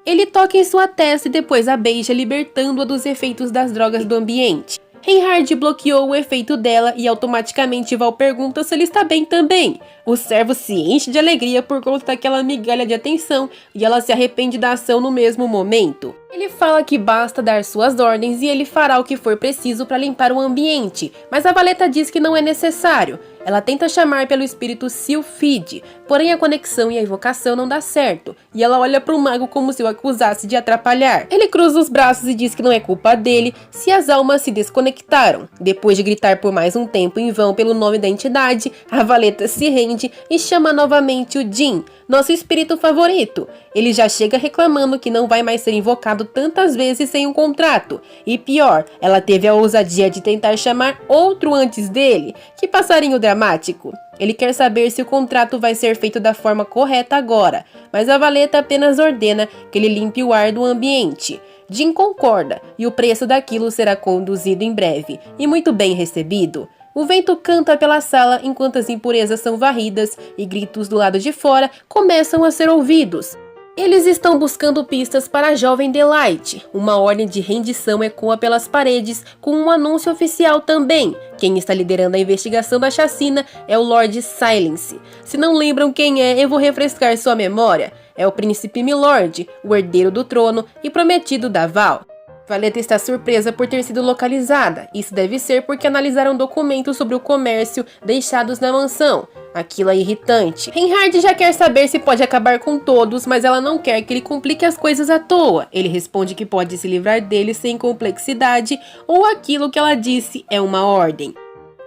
Ele toca em sua testa e depois a beija, libertando-a dos efeitos das drogas do ambiente. Reinhard bloqueou o efeito dela e automaticamente Val pergunta se ele está bem também. O servo se enche de alegria por conta daquela migalha de atenção e ela se arrepende da ação no mesmo momento. Ele fala que basta dar suas ordens e ele fará o que for preciso para limpar o ambiente, mas a valeta diz que não é necessário. Ela tenta chamar pelo espírito Sylphide, porém a conexão e a invocação não dá certo, e ela olha para o mago como se o acusasse de atrapalhar. Ele cruza os braços e diz que não é culpa dele se as almas se desconectaram. Depois de gritar por mais um tempo em vão pelo nome da entidade, a valeta se rende e chama novamente o Jin, nosso espírito favorito. Ele já chega reclamando que não vai mais ser invocado tantas vezes sem um contrato. E pior, ela teve a ousadia de tentar chamar outro antes dele. Que passarinho dramático. Ele quer saber se o contrato vai ser feito da forma correta agora, mas a valeta apenas ordena que ele limpe o ar do ambiente. Jin concorda, e o preço daquilo será conduzido em breve, e muito bem recebido. O vento canta pela sala enquanto as impurezas são varridas e gritos do lado de fora começam a ser ouvidos. Eles estão buscando pistas para a jovem Delight. Uma ordem de rendição ecoa pelas paredes com um anúncio oficial também. Quem está liderando a investigação da chacina é o Lord Silence. Se não lembram quem é, eu vou refrescar sua memória. É o príncipe Milord, o herdeiro do trono e prometido da Val. Valeta está surpresa por ter sido localizada. Isso deve ser porque analisaram documentos sobre o comércio deixados na mansão. Aquilo é irritante. Reinhard já quer saber se pode acabar com todos, mas ela não quer que ele complique as coisas à toa. Ele responde que pode se livrar dele sem complexidade, ou aquilo que ela disse é uma ordem.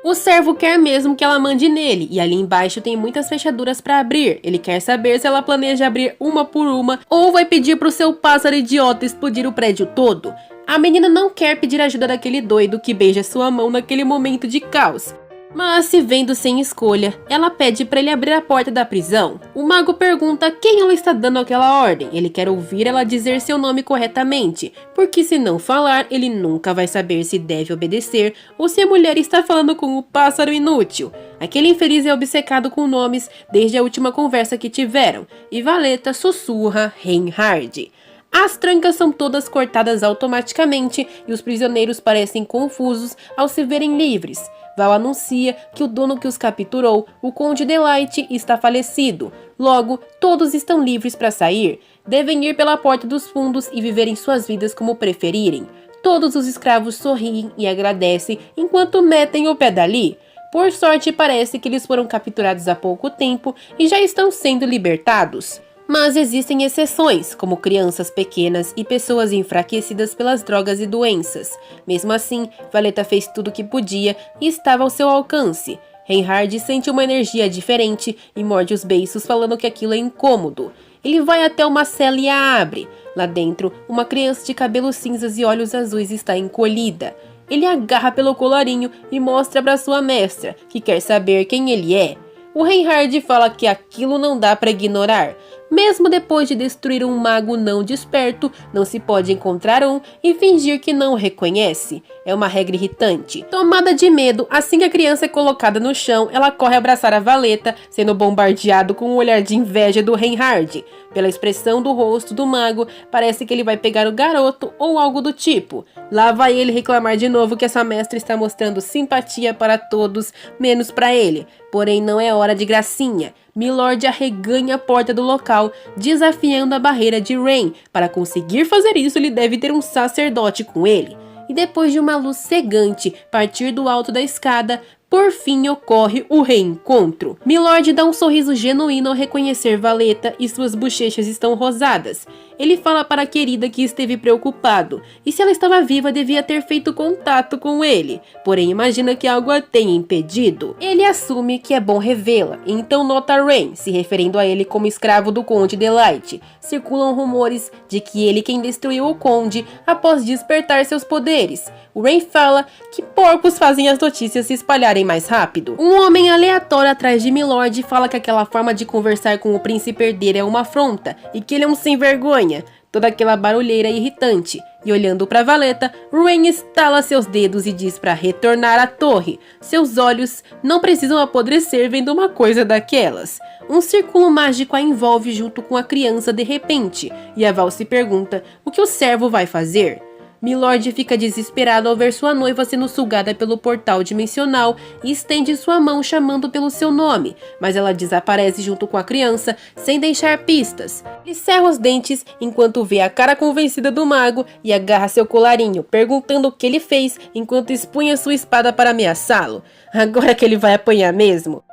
O servo quer mesmo que ela mande nele, e ali embaixo tem muitas fechaduras para abrir. Ele quer saber se ela planeja abrir uma por uma, ou vai pedir pro seu pássaro idiota explodir o prédio todo. A menina não quer pedir ajuda daquele doido que beija sua mão naquele momento de caos. Mas, se vendo sem escolha, ela pede para ele abrir a porta da prisão. O mago pergunta quem ela está dando aquela ordem. Ele quer ouvir ela dizer seu nome corretamente, porque se não falar, ele nunca vai saber se deve obedecer ou se a mulher está falando com o pássaro inútil. Aquele infeliz é obcecado com nomes desde a última conversa que tiveram, e Valeta sussurra Reinhard. As trancas são todas cortadas automaticamente e os prisioneiros parecem confusos ao se verem livres. Val anuncia que o dono que os capturou, o Conde Delight, está falecido. Logo, todos estão livres para sair. Devem ir pela porta dos fundos e viverem suas vidas como preferirem. Todos os escravos sorriem e agradecem enquanto metem o pé dali. Por sorte, parece que eles foram capturados há pouco tempo e já estão sendo libertados. Mas existem exceções, como crianças pequenas e pessoas enfraquecidas pelas drogas e doenças. Mesmo assim, Valeta fez tudo o que podia e estava ao seu alcance. Reinhard sente uma energia diferente e morde os beiços falando que aquilo é incômodo. Ele vai até uma cela e a abre. Lá dentro, uma criança de cabelos cinzas e olhos azuis está encolhida. Ele agarra pelo colarinho e mostra para sua mestra, que quer saber quem ele é. O Reinhard fala que aquilo não dá para ignorar. Mesmo depois de destruir um mago não desperto, não se pode encontrar um e fingir que não o reconhece. É uma regra irritante. Tomada de medo, assim que a criança é colocada no chão, ela corre abraçar a Valeta, sendo bombardeado com um olhar de inveja do Reinhard. Pela expressão do rosto do mago, parece que ele vai pegar o garoto ou algo do tipo. Lá vai ele reclamar de novo que essa mestra está mostrando simpatia para todos, menos para ele. Porém, não é hora de gracinha. Milord arreganha a porta do local, desafiando a barreira de Rain. Para conseguir fazer isso, ele deve ter um sacerdote com ele. E depois de uma luz cegante partir do alto da escada, por fim ocorre o reencontro. Milord dá um sorriso genuíno ao reconhecer Valeta e suas bochechas estão rosadas. Ele fala para a querida que esteve preocupado, e se ela estava viva devia ter feito contato com ele, porém imagina que algo a tenha impedido. Ele assume que é bom revê-la, e então nota Rain, se referindo a ele como escravo do Conde Delight. Circulam rumores de que ele quem destruiu o Conde após despertar seus poderes. O Rain fala que porcos fazem as notícias se espalharem mais rápido. Um homem aleatório atrás de Milord fala que aquela forma de conversar com o príncipe herdeiro é uma afronta e que ele é um sem vergonha. Toda aquela barulheira irritante. E olhando para Valeta, Rain estala seus dedos e diz para retornar à torre. Seus olhos não precisam apodrecer vendo uma coisa daquelas. Um círculo mágico a envolve junto com a criança de repente, e a Val se pergunta o que o servo vai fazer. Milord fica desesperado ao ver sua noiva sendo sugada pelo portal dimensional e estende sua mão chamando pelo seu nome, mas ela desaparece junto com a criança sem deixar pistas. Ele cerra os dentes enquanto vê a cara convencida do mago e agarra seu colarinho, perguntando o que ele fez enquanto expunha sua espada para ameaçá-lo. Agora que ele vai apanhar mesmo.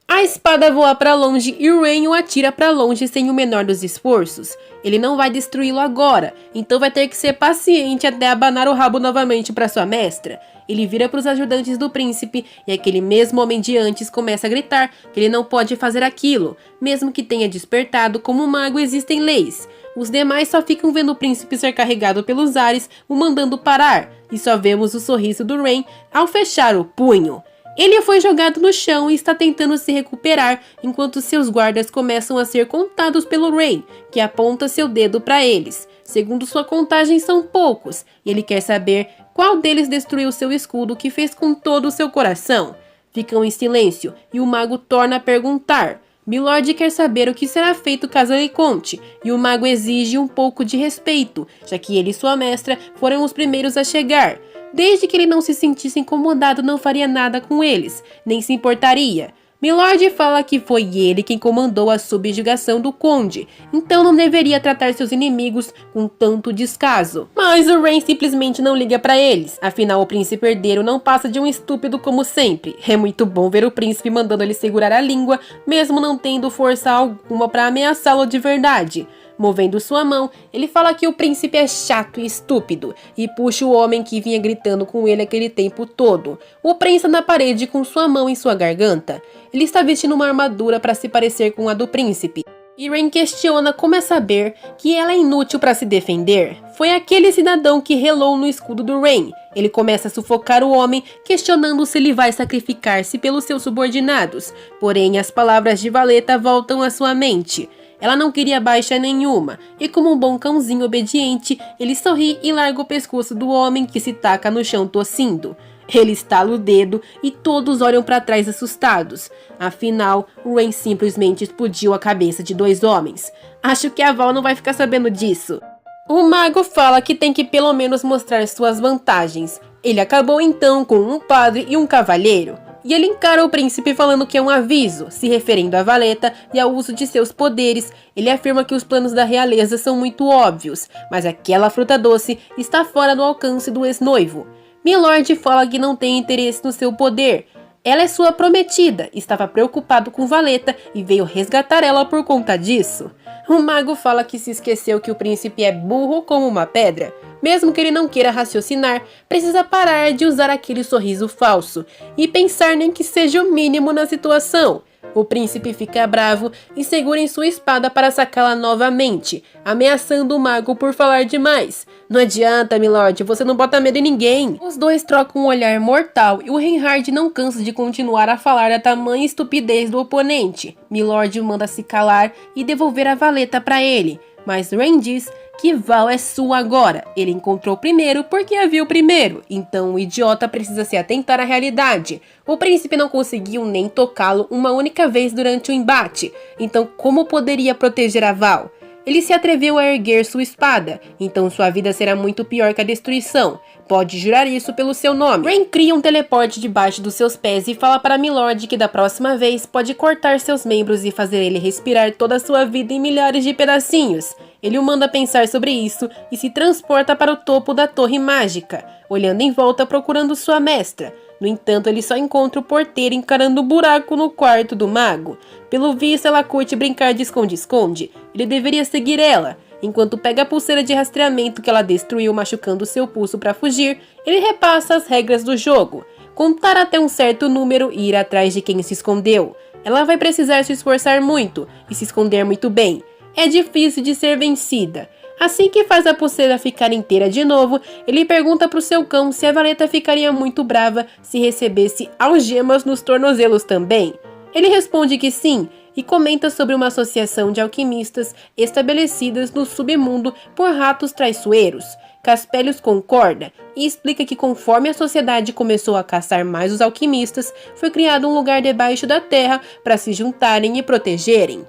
A espada voa para longe e Rain o atira para longe sem o menor dos esforços. Ele não vai destruí-lo agora, então vai ter que ser paciente até abanar o rabo novamente para sua mestra. Ele vira para os ajudantes do príncipe e aquele mesmo homem de antes começa a gritar que ele não pode fazer aquilo. Mesmo que tenha despertado, como mago existem leis. Os demais só ficam vendo o príncipe ser carregado pelos ares, o mandando parar, e só vemos o sorriso do Rain ao fechar o punho. Ele foi jogado no chão e está tentando se recuperar, enquanto seus guardas começam a ser contados pelo Rain, que aponta seu dedo para eles. Segundo sua contagem, são poucos, e ele quer saber qual deles destruiu seu escudo que fez com todo o seu coração. Ficam em silêncio, e o mago torna a perguntar. Milord quer saber o que será feito caso ele conte, e o mago exige um pouco de respeito, já que ele e sua mestra foram os primeiros a chegar. Desde que ele não se sentisse incomodado, não faria nada com eles, nem se importaria. Milord fala que foi ele quem comandou a subjugação do Conde, então não deveria tratar seus inimigos com tanto descaso. Mas o Rain simplesmente não liga pra eles, afinal o príncipe herdeiro não passa de um estúpido como sempre. É muito bom ver o príncipe mandando ele segurar a língua, mesmo não tendo força alguma pra ameaçá-lo de verdade. Movendo sua mão, ele fala que o príncipe é chato e estúpido, e puxa o homem que vinha gritando com ele aquele tempo todo. O prensa na parede com sua mão em sua garganta. Ele está vestindo uma armadura para se parecer com a do príncipe. E Rain questiona como é saber que ela é inútil para se defender. Foi aquele cidadão que relou no escudo do Rain. Ele começa a sufocar o homem, questionando se ele vai sacrificar-se pelos seus subordinados. Porém, as palavras de Valeta voltam à sua mente. Ela não queria baixa nenhuma, e como um bom cãozinho obediente, ele sorri e larga o pescoço do homem que se taca no chão tossindo. Ele estala o dedo e todos olham para trás assustados. Afinal, Rain simplesmente explodiu a cabeça de dois homens. Acho que a Val não vai ficar sabendo disso. O mago fala que tem que pelo menos mostrar suas vantagens. Ele acabou então com um padre e um cavalheiro. E ele encara o príncipe falando que é um aviso, se referindo a Valeta e ao uso de seus poderes. Ele afirma que os planos da realeza são muito óbvios, mas aquela fruta doce está fora do alcance do ex-noivo. Milord fala que não tem interesse no seu poder. Ela é sua prometida, estava preocupado com Valeta e veio resgatar ela por conta disso. O mago fala que se esqueceu que o príncipe é burro como uma pedra. Mesmo que ele não queira raciocinar, precisa parar de usar aquele sorriso falso e pensar nem que seja o mínimo na situação. O príncipe fica bravo e segura em sua espada para sacá-la novamente, ameaçando o mago por falar demais. Não adianta, Milord, você não bota medo em ninguém. Os dois trocam um olhar mortal e o Reinhard não cansa de continuar a falar da tamanha estupidez do oponente. Milord manda se calar e devolver a valeta para ele, mas Rain diz que Val é sua agora. Ele encontrou primeiro porque a viu primeiro, então o idiota precisa se atentar à realidade. O príncipe não conseguiu nem tocá-lo uma única vez durante o embate, então como poderia proteger a Val? Ele se atreveu a erguer sua espada, então sua vida será muito pior que a destruição. Pode jurar isso pelo seu nome. Rain cria um teleporte debaixo dos seus pés e fala para Milord que da próxima vez pode cortar seus membros e fazer ele respirar toda a sua vida em milhares de pedacinhos. Ele o manda pensar sobre isso e se transporta para o topo da torre mágica, olhando em volta procurando sua mestra. No entanto, ele só encontra o porteiro encarando o buraco no quarto do mago. Pelo visto, ela curte brincar de esconde-esconde. Ele deveria seguir ela. Enquanto pega a pulseira de rastreamento que ela destruiu machucando seu pulso para fugir, ele repassa as regras do jogo. Contar até um certo número e ir atrás de quem se escondeu. Ela vai precisar se esforçar muito e se esconder muito bem. É difícil de ser vencida. Assim que faz a pulseira ficar inteira de novo, ele pergunta pro seu cão se a Valeta ficaria muito brava se recebesse algemas nos tornozelos também. Ele responde que sim e comenta sobre uma associação de alquimistas estabelecidas no submundo por ratos traiçoeiros. Caspelius concorda e explica que conforme a sociedade começou a caçar mais os alquimistas, foi criado um lugar debaixo da terra para se juntarem e protegerem.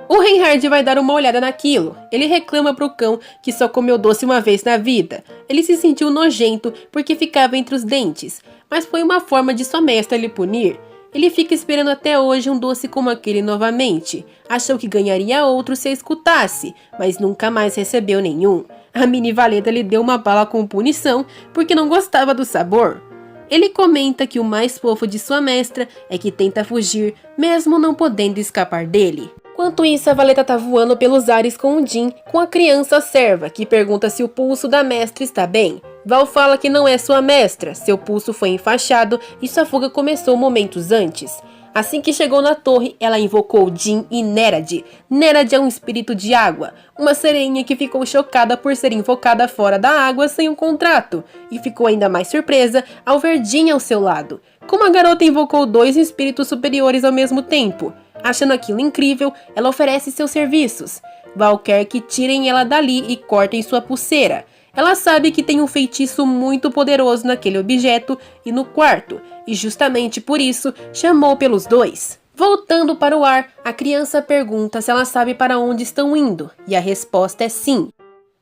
O Reinhard vai dar uma olhada naquilo. Ele reclama pro cão que só comeu doce uma vez na vida. Ele se sentiu nojento porque ficava entre os dentes, mas foi uma forma de sua mestra lhe punir. Ele fica esperando até hoje um doce como aquele novamente. Achou que ganharia outro se a escutasse, mas nunca mais recebeu nenhum. A mini Valeta lhe deu uma bala com punição porque não gostava do sabor. Ele comenta que o mais fofo de sua mestra é que tenta fugir, mesmo não podendo escapar dele. Enquanto isso, a Valeta tá voando pelos ares com o Jim, com a criança serva, que pergunta se o pulso da mestra está bem. Val fala que não é sua mestra, seu pulso foi enfaixado e sua fuga começou momentos antes. Assim que chegou na torre, ela invocou Jim e Nerad. Nerad é um espírito de água, uma sereinha que ficou chocada por ser invocada fora da água sem um contrato, e ficou ainda mais surpresa ao ver Jim ao seu lado. Como a garota invocou dois espíritos superiores ao mesmo tempo? Achando aquilo incrível, ela oferece seus serviços. Val quer que tirem ela dali e cortem sua pulseira. Ela sabe que tem um feitiço muito poderoso naquele objeto e no quarto, e justamente por isso chamou pelos dois. Voltando para o ar, a criança pergunta se ela sabe para onde estão indo, e a resposta é sim.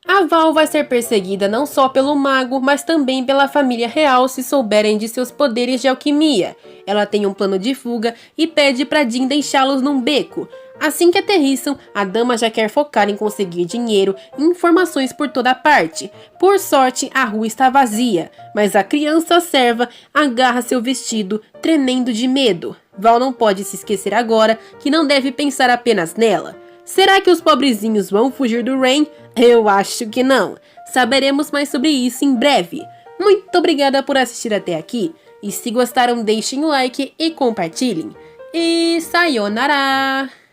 A Val vai ser perseguida não só pelo mago, mas também pela família real se souberem de seus poderes de alquimia. Ela tem um plano de fuga e pede para Jim deixá-los num beco. Assim que aterrissam, a dama já quer focar em conseguir dinheiro e informações por toda parte. Por sorte, a rua está vazia, mas a criança serva agarra seu vestido, tremendo de medo. Val não pode se esquecer agora que não deve pensar apenas nela. Será que os pobrezinhos vão fugir do Rain? Eu acho que não. Saberemos mais sobre isso em breve. Muito obrigada por assistir até aqui. E se gostaram, deixem o like e compartilhem. E sayonara!